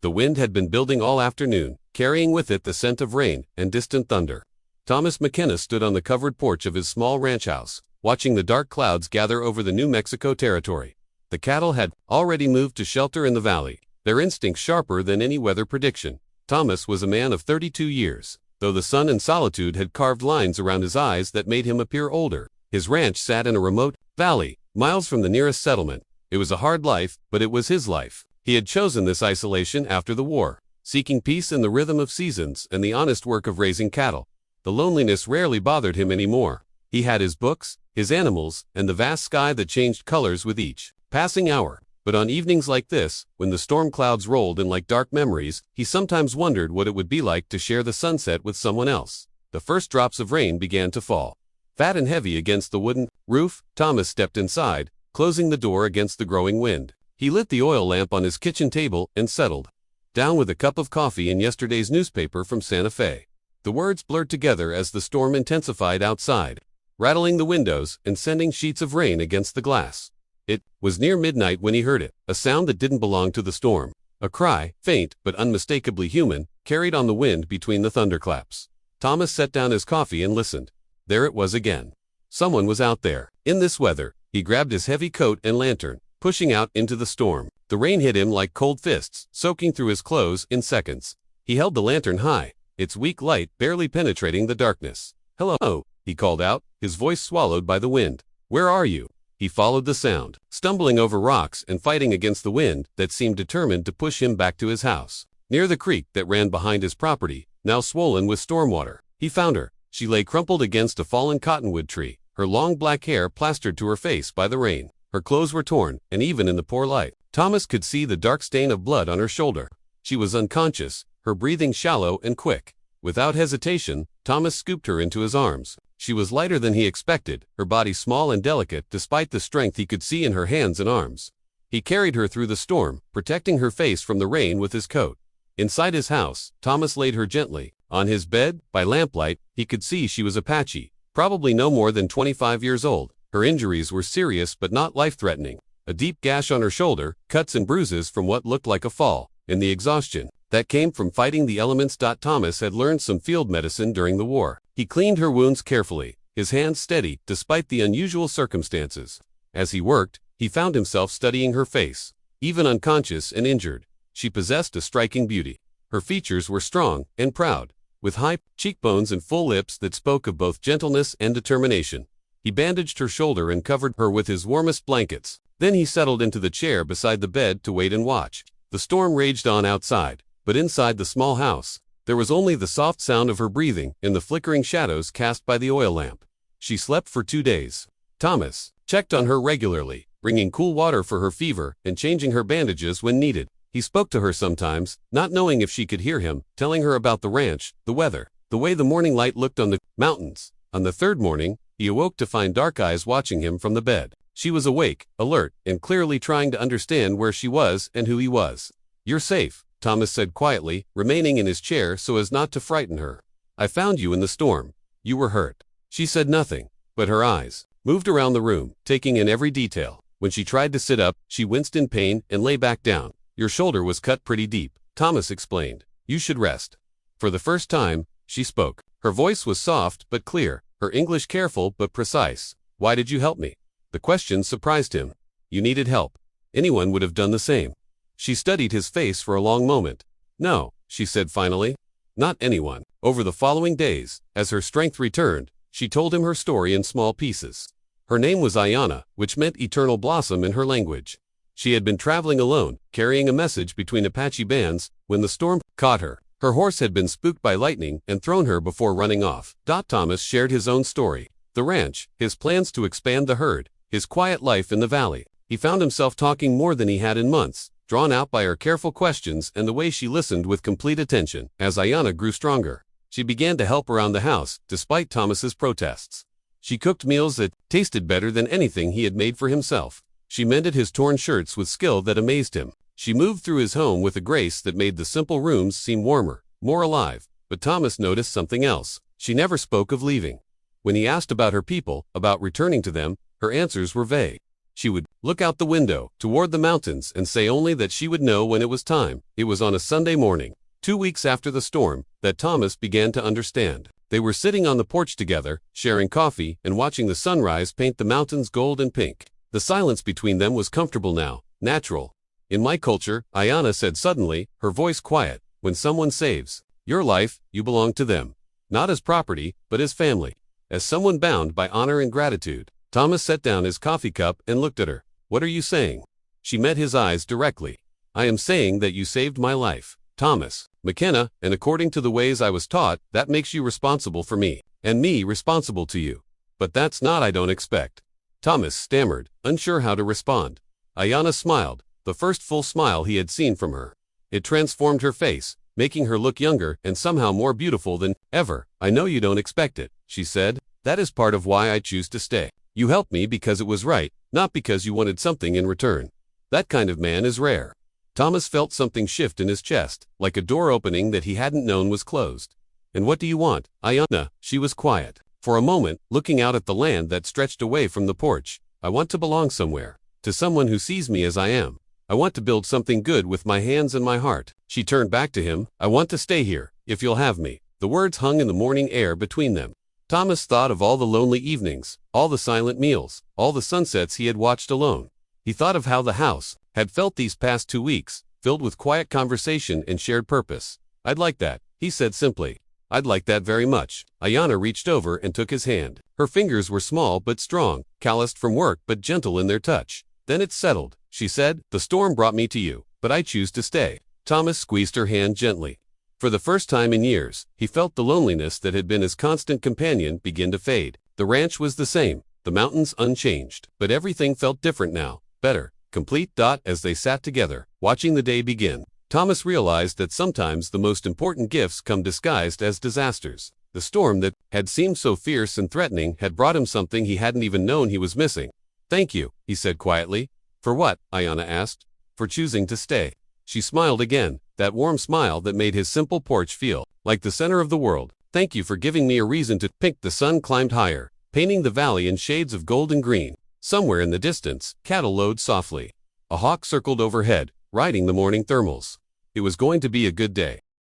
The wind had been building all afternoon, carrying with it the scent of rain and distant thunder. Thomas McKenna stood on the covered porch of his small ranch house, watching the dark clouds gather over the New Mexico territory. The cattle had already moved to shelter in the valley, their instincts sharper than any weather prediction. Thomas was a man of 32 years, though the sun and solitude had carved lines around his eyes that made him appear older. His ranch sat in a remote valley, miles from the nearest settlement. It was a hard life, but it was his life. He had chosen this isolation after the war, seeking peace in the rhythm of seasons and the honest work of raising cattle. The loneliness rarely bothered him anymore. He had his books, his animals, and the vast sky that changed colors with each passing hour. But on evenings like this, when the storm clouds rolled in like dark memories, he sometimes wondered what it would be like to share the sunset with someone else. The first drops of rain began to fall. Fat and heavy against the wooden roof, Thomas stepped inside, closing the door against the growing wind. He lit the oil lamp on his kitchen table and settled down with a cup of coffee and yesterday's newspaper from Santa Fe. The words blurred together as the storm intensified outside, rattling the windows and sending sheets of rain against the glass. It was near midnight when he heard it, a sound that didn't belong to the storm. A cry, faint but unmistakably human, carried on the wind between the thunderclaps. Thomas set down his coffee and listened. There it was again. Someone was out there. In this weather, he grabbed his heavy coat and lantern, pushing out into the storm. The rain hit him like cold fists, soaking through his clothes in seconds. He held the lantern high, its weak light barely penetrating the darkness. "Hello," he called out, his voice swallowed by the wind. "Where are you?" He followed the sound, stumbling over rocks and fighting against the wind that seemed determined to push him back to his house. Near the creek that ran behind his property, now swollen with storm water, he found her. She lay crumpled against a fallen cottonwood tree, her long black hair plastered to her face by the rain. Her clothes were torn, and even in the poor light, Thomas could see the dark stain of blood on her shoulder. She was unconscious, her breathing shallow and quick. Without hesitation, Thomas scooped her into his arms. She was lighter than he expected, her body small and delicate despite the strength he could see in her hands and arms. He carried her through the storm, protecting her face from the rain with his coat. Inside his house, Thomas laid her gently. On his bed, by lamplight, he could see she was Apache, probably no more than 25 years old. Her injuries were serious but not life-threatening. A deep gash on her shoulder, cuts and bruises from what looked like a fall, and the exhaustion that came from fighting the elements. Thomas had learned some field medicine during the war. He cleaned her wounds carefully, his hands steady despite the unusual circumstances. As he worked, he found himself studying her face. Even unconscious and injured, she possessed a striking beauty. Her features were strong and proud, with high cheekbones and full lips that spoke of both gentleness and determination. He bandaged her shoulder and covered her with his warmest blankets. Then he settled into the chair beside the bed to wait and watch. The storm raged on outside, but inside the small house, there was only the soft sound of her breathing and the flickering shadows cast by the oil lamp. She slept for 2 days. Thomas checked on her regularly, bringing cool water for her fever and changing her bandages when needed. He spoke to her sometimes, not knowing if she could hear him, telling her about the ranch, the weather, the way the morning light looked on the mountains. On the third morning, he awoke to find dark eyes watching him from the bed. She was awake, alert, and clearly trying to understand where she was and who he was. "You're safe," Thomas said quietly, remaining in his chair so as not to frighten her. "I found you in the storm. You were hurt." She said nothing, but her eyes moved around the room, taking in every detail. When she tried to sit up, she winced in pain and lay back down. "Your shoulder was cut pretty deep," Thomas explained. "You should rest." For the first time, she spoke. Her voice was soft but clear, her English careful but precise. "Why did you help me?" The question surprised him. "You needed help. Anyone would have done the same." She studied his face for a long moment. "No," she said finally. "Not anyone." Over the following days, as her strength returned, she told him her story in small pieces. Her name was Ayana, which meant eternal blossom in her language. She had been traveling alone, carrying a message between Apache bands, when the storm caught her. Her horse had been spooked by lightning and thrown her before running off. Thomas shared his own story. The ranch, his plans to expand the herd, his quiet life in the valley. He found himself talking more than he had in months, drawn out by her careful questions and the way she listened with complete attention. As Ayana grew stronger, she began to help around the house, despite Thomas's protests. She cooked meals that tasted better than anything he had made for himself. She mended his torn shirts with skill that amazed him. She moved through his home with a grace that made the simple rooms seem warmer, more alive. But Thomas noticed something else. She never spoke of leaving. When he asked about her people, about returning to them, her answers were vague. She would look out the window, toward the mountains, and say only that she would know when it was time. It was on a Sunday morning, 2 weeks after the storm, that Thomas began to understand. They were sitting on the porch together, sharing coffee, and watching the sunrise paint the mountains gold and pink. The silence between them was comfortable now, natural. In my culture, Ayanna said suddenly, her voice quiet, when someone saves your life, you belong to them. Not as property, but as family. As someone bound by honor and gratitude. Thomas set down his coffee cup and looked at her. What are you saying? She met his eyes directly. I am saying that you saved my life, Thomas McKenna, and according to the ways I was taught, that makes you responsible for me, and me responsible to you. But that's not I don't expect. Thomas stammered, unsure how to respond. Ayanna smiled, the first full smile he had seen from her. It transformed her face, making her look younger and somehow more beautiful than ever. I know you don't expect it, she said. That is part of why I choose to stay. You helped me because it was right, not because you wanted something in return. That kind of man is rare. Thomas felt something shift in his chest, like a door opening that he hadn't known was closed. And what do you want, Ayanna? She was quiet. For a moment, looking out at the land that stretched away from the porch. I want to belong somewhere. To someone who sees me as I am. I want to build something good with my hands and my heart. She turned back to him. I want to stay here, if you'll have me. The words hung in the morning air between them. Thomas thought of all the lonely evenings, all the silent meals, all the sunsets he had watched alone. He thought of how the house had felt these past 2 weeks, filled with quiet conversation and shared purpose. I'd like that, he said simply. I'd like that very much. Ayanna reached over and took his hand. Her fingers were small but strong, calloused from work but gentle in their touch. Then it's settled, she said. The storm brought me to you, but I choose to stay. Thomas squeezed her hand gently. For the first time in years, he felt the loneliness that had been his constant companion begin to fade. The ranch was the same, the mountains unchanged, but everything felt different now, better, complete. As they sat together, watching the day begin, Thomas realized that sometimes the most important gifts come disguised as disasters. The storm that had seemed so fierce and threatening had brought him something he hadn't even known he was missing. Thank you, he said quietly. For what? Ayanna asked. For choosing to stay. She smiled again, that warm smile that made his simple porch feel like the center of the world. Thank you for giving me a reason to pink. The sun climbed higher, painting the valley in shades of gold and green. Somewhere in the distance, cattle lowed softly. A hawk circled overhead, riding the morning thermals. It was going to be a good day.